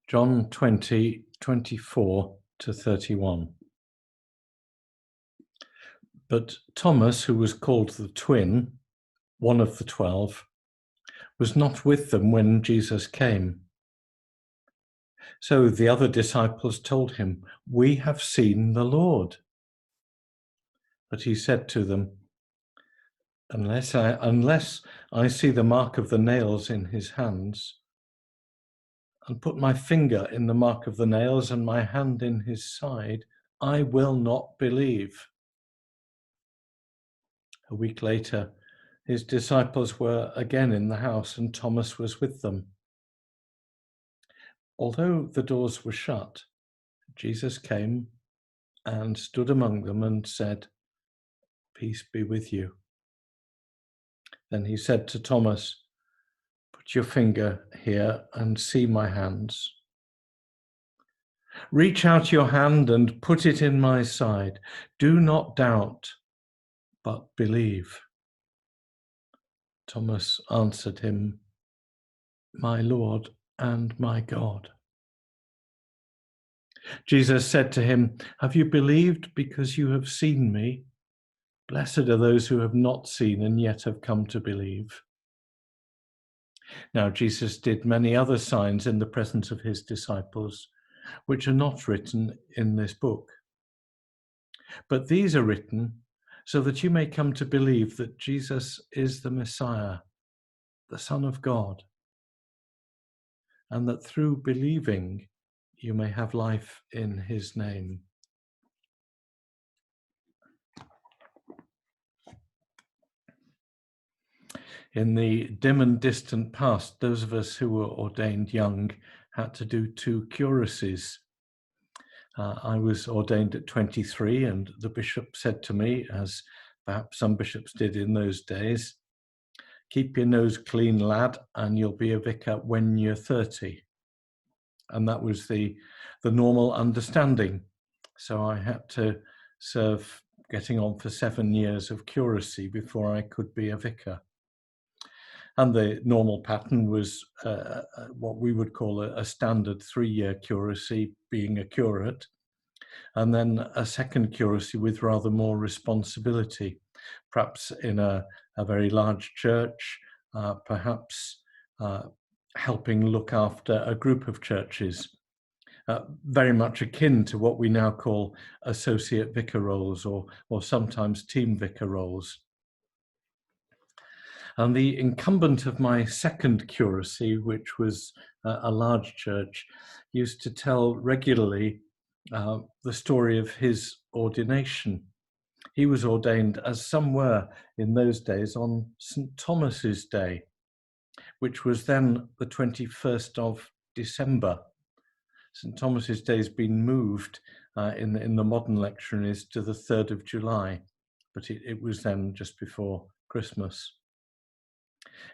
John 20:24 to 31. But Thomas, who was called the twin, one of the 12, was not with them when Jesus came. So the other disciples told him, "We have seen the Lord." But he said to them, unless I see the mark of the nails in his hands, and put my finger in the mark of the nails and my hand in his side, I will not believe." A week later, his disciples were again in the house, and Thomas was with them. Although the doors were shut, Jesus came and stood among them and said, "Peace be with you." Then he said to Thomas, "Put your finger here and see my hands. Reach out your hand and put it in my side. Do not doubt, but believe." Thomas answered him, "My Lord and my God." Jesus said to him, "Have you believed because you have seen me? Blessed are those who have not seen and yet have come to believe." Now Jesus did many other signs in the presence of his disciples, which are not written in this book. But these are written so that you may come to believe that Jesus is the Messiah, the Son of God, and that through believing you may have life in his name. In the dim and distant past, those of us who were ordained young had to do two curacies. I was ordained at 23, and the bishop said to me, as perhaps some bishops did in those days, "Keep your nose clean, lad, and you'll be a vicar when you're 30." And that was the normal understanding. So I had to serve, getting on for 7 years of curacy before I could be a vicar. And the normal pattern was what we would call a standard 3-year curacy, being a curate, and then a second curacy with rather more responsibility, perhaps in a very large church, perhaps helping look after a group of churches, very much akin to what we now call associate vicar roles or sometimes team vicar roles. And the incumbent of my second curacy, which was a large church, used to tell regularly the story of his ordination. He was ordained, as some were in those days, on St. Thomas's Day, which was then the 21st of December. St. Thomas's Day has been moved in the modern lectionaries to the 3rd of July, but it was then just before Christmas.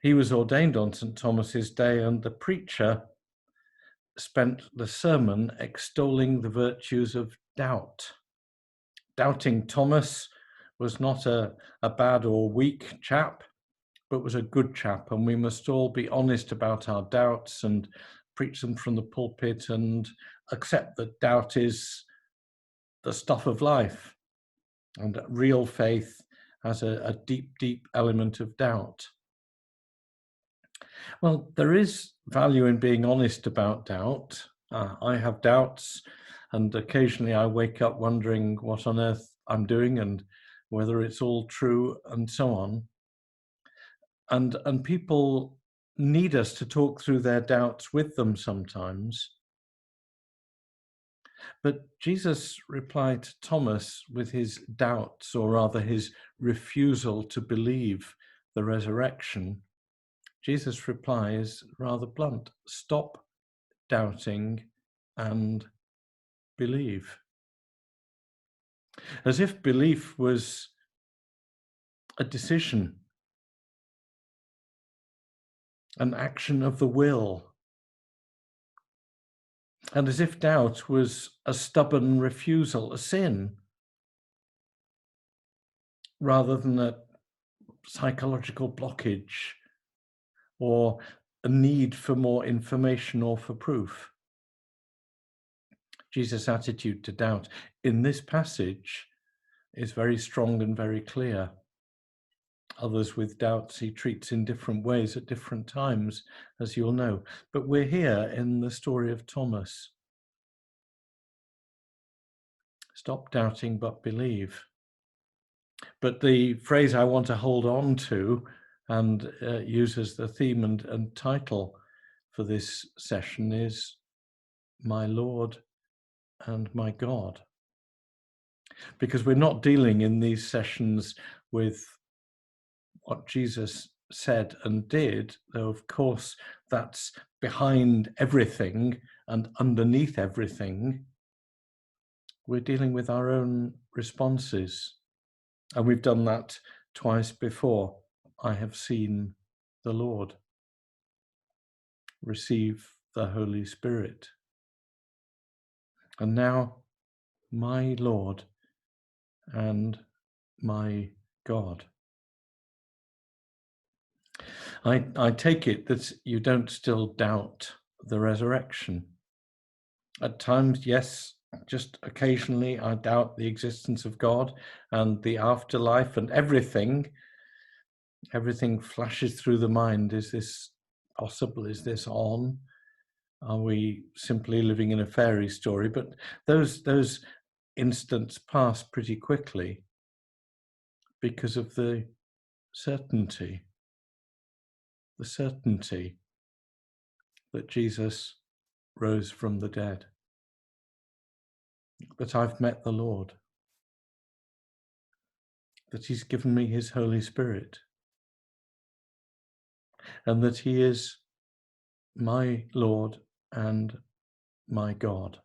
He was ordained on St. Thomas's Day, and the preacher spent the sermon extolling the virtues of doubt. Doubting Thomas was not a bad or weak chap, but was a good chap, and we must all be honest about our doubts and preach them from the pulpit and accept that doubt is the stuff of life, and real faith has a deep, deep element of doubt. Well, there is value in being honest about doubt. I have doubts, and occasionally I wake up wondering what on earth I'm doing and whether it's all true and so on. And people need us to talk through their doubts with them sometimes. But Jesus replied to Thomas with his doubts, or rather his refusal to believe the resurrection. Jesus' reply is rather blunt: stop doubting and believe. As if belief was a decision, an action of the will, and as if doubt was a stubborn refusal, a sin, rather than a psychological blockage or a need for more information or for proof. Jesus' attitude to doubt in this passage is very strong and very clear. Others with doubts he treats in different ways at different times, as you'll know. But we're here in the story of Thomas. Stop doubting, but believe. But the phrase I want to hold on to and use as the theme and title for this session is my Lord and my God. Because we're not dealing in these sessions with what Jesus said and did, though of course that's behind everything and underneath everything. We're dealing with our own responses. And we've done that twice before. I have seen the Lord. Receive the Holy Spirit. And now, my Lord and my God. I take it that you don't still doubt the resurrection. At times, yes, just occasionally I doubt the existence of God and the afterlife and everything. Everything flashes through the mind. Is this possible? Is this on? Are we simply living in a fairy story? But those instants pass pretty quickly because of the certainty that Jesus rose from the dead, that I've met the Lord, that he's given me his Holy Spirit, and that he is my Lord and my God.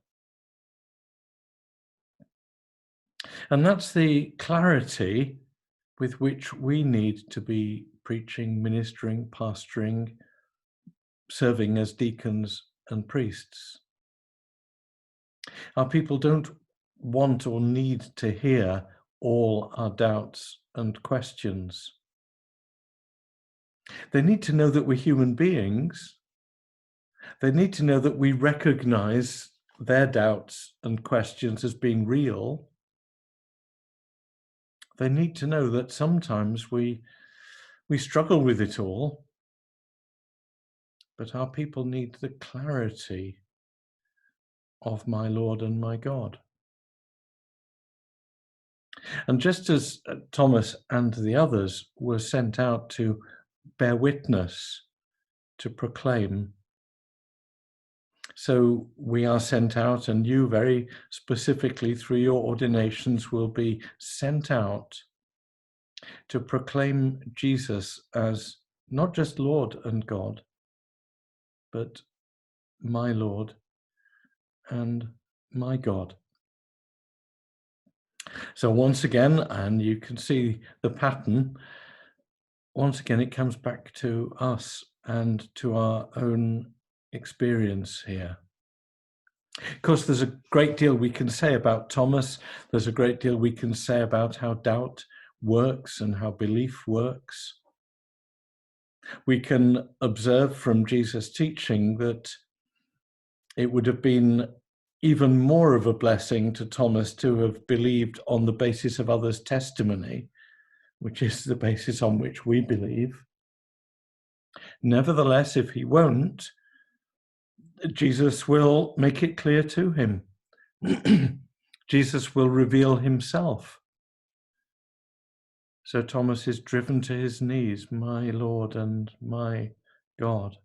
And that's the clarity with which we need to be preaching, ministering, pastoring, serving as deacons and priests. Our people don't want or need to hear all our doubts and questions. They need to know that we're human beings. They need to know that we recognize their doubts and questions as being real. They need to know that sometimes we struggle with it all, but our people need the clarity of my Lord and my God. And just as Thomas and the others were sent out to bear witness, to proclaim, so we are sent out, and you very specifically through your ordinations will be sent out to proclaim Jesus as not just Lord and God, but my Lord and my God. So once again, and you can see the pattern, once again it comes back to us and to our own experience here. Of course, there's a great deal we can say about Thomas. There's a great deal we can say about how doubt works and how belief works. We can observe from Jesus' teaching that it would have been even more of a blessing to Thomas to have believed on the basis of others' testimony, which is the basis on which we believe. Nevertheless, if he won't, Jesus will make it clear to him. Jesus will reveal himself. So Thomas is driven to his knees, my Lord and my God.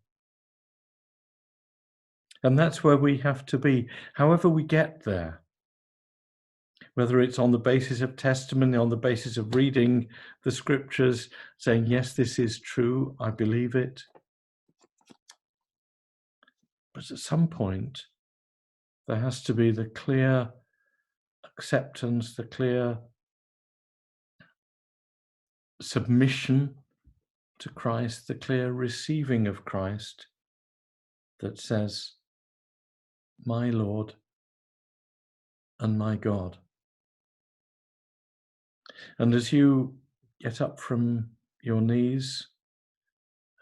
And that's where we have to be, however we get there. Whether it's on the basis of testimony, on the basis of reading the scriptures, saying, yes, this is true, I believe it. But at some point, there has to be the clear acceptance, the clear submission to Christ, the clear receiving of Christ that says, my Lord and my God. And as you get up from your knees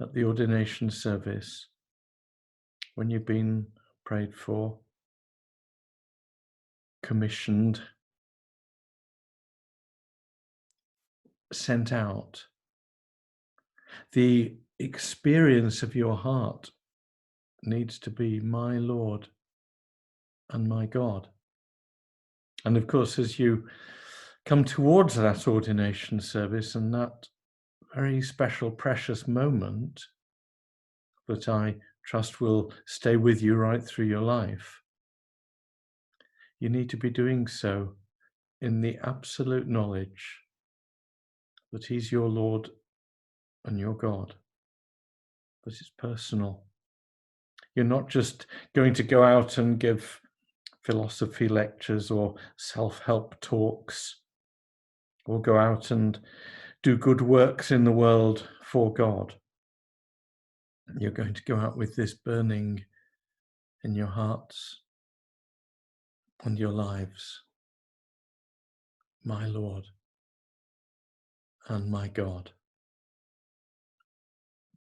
at the ordination service, when you've been prayed for, commissioned, sent out. The experience of your heart needs to be my Lord and my God. And of course, as you come towards that ordination service and that very special, precious moment that I trust will stay with you right through your life, you need to be doing so in the absolute knowledge that He's your Lord and your God, that it's personal. You're not just going to go out and give philosophy lectures or self-help talks, or go out and do good works in the world for God. You're going to go out with this burning in your hearts and your lives. My Lord and my God.